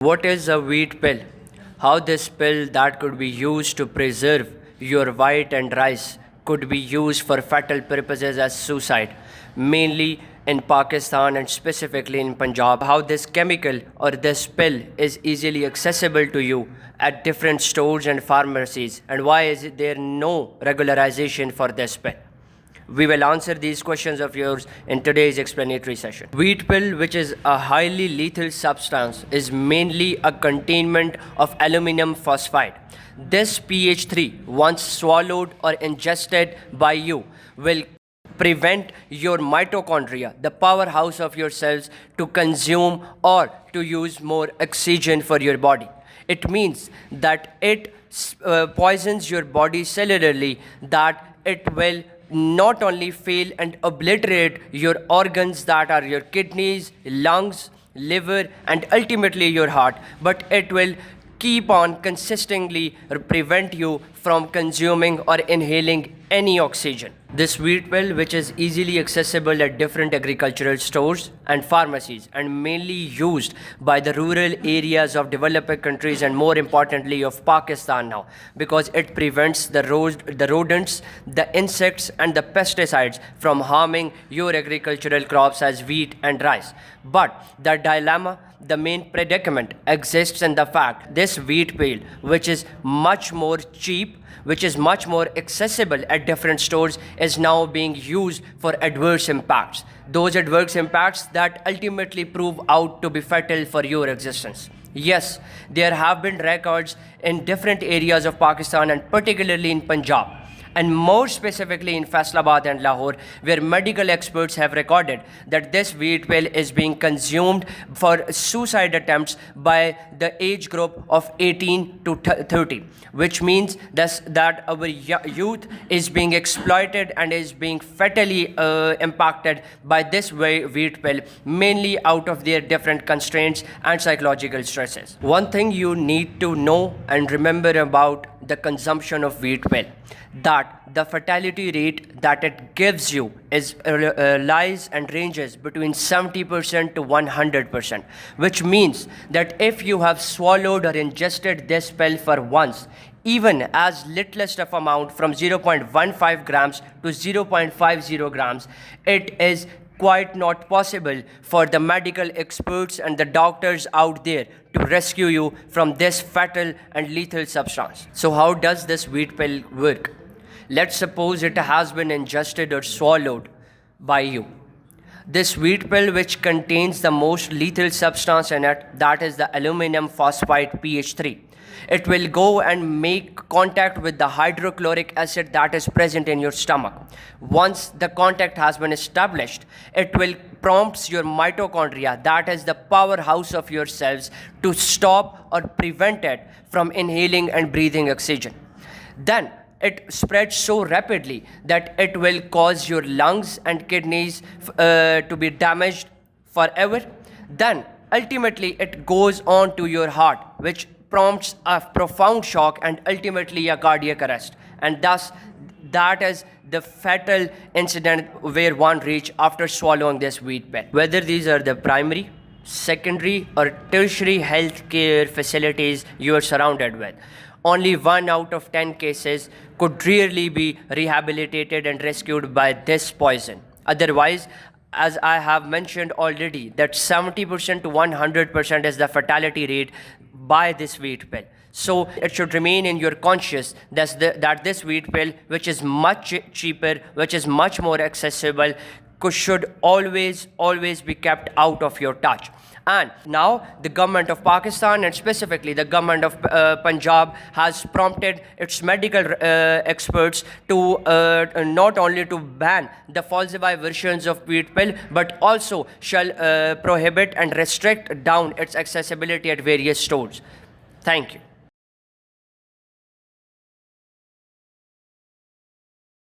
What is a wheat pill? How this pill that could be used to preserve your white and rice could be used for fatal purposes as suicide, mainly in Pakistan and specifically in Punjab. How this chemical or this pill is easily accessible to you at different stores and pharmacies, and why is there no regularization for this pill? We will answer these questions of yours in today's explanatory session. Wheat pill, which is a highly lethal substance, is mainly a containment of aluminum phosphide. This PH3, once swallowed or ingested by you, will prevent your mitochondria, the powerhouse of your cells, to consume or to use more oxygen for your body. It means that it poisons your body cellularly, that it will not only fail and obliterate your organs, that are your kidneys, lungs, liver, and ultimately your heart, but it will keep on consistently prevent you from consuming or inhaling any oxygen. This wheat pill, which is easily accessible at different agricultural stores and pharmacies, and mainly used by the rural areas of developing countries and more importantly of Pakistan now, because it prevents the rodents, the insects and the pesticides from harming your agricultural crops as wheat and rice. But the dilemma, the main predicament exists in the fact this wheat pill, which is much more cheap, which is much more accessible at different stores, is now being used for adverse impacts. Those adverse impacts that ultimately prove out to be fatal for your existence. Yes, there have been records in different areas of Pakistan and particularly in Punjab, and more specifically in Faisalabad and Lahore, where medical experts have recorded that this wheat pill is being consumed for suicide attempts by the age group of 18 to 30, which means that our youth is being exploited and is being fatally impacted by this wheat pill, mainly out of their different constraints and psychological stresses. One thing you need to know and remember about the consumption of wheat pill, that the fatality rate that it gives you is lies and ranges between 70% to 100%, which means that if you have swallowed or ingested this pill for once, even as littlest of amount from 0.15 grams to 0.50 grams, it is quite not possible for the medical experts and the doctors out there to rescue you from this fatal and lethal substance. So how does this wheat pill work? Let's suppose it has been ingested or swallowed by you. This wheat pill, which contains the most lethal substance in it, that is the aluminum phosphide PH3, it will go and make contact with the hydrochloric acid that is present in your stomach. Once the contact has been established, it will prompt your mitochondria, that is the powerhouse of your cells, to stop or prevent it from inhaling and breathing oxygen. Then it spreads so rapidly that it will cause your lungs and kidneys to be damaged forever. Then ultimately it goes on to your heart, which prompts a profound shock and ultimately a cardiac arrest. And thus, that is the fatal incident where one reach after swallowing this wheat pill. Whether these are the primary, secondary or tertiary healthcare facilities you are surrounded with, only 1 out of 10 cases could really be rehabilitated and rescued by this poison. Otherwise, as I have mentioned already, that 70% to 100% is the fatality rate by this wheat pill. So it should remain in your conscious that this wheat pill, which is much cheaper, which is much more accessible, should always be kept out of your touch. And now the government of Pakistan and specifically the government of Punjab has prompted its medical experts to not only to ban the falsified versions of wheat pill, but also shall prohibit and restrict down its accessibility at various stores. Thank you.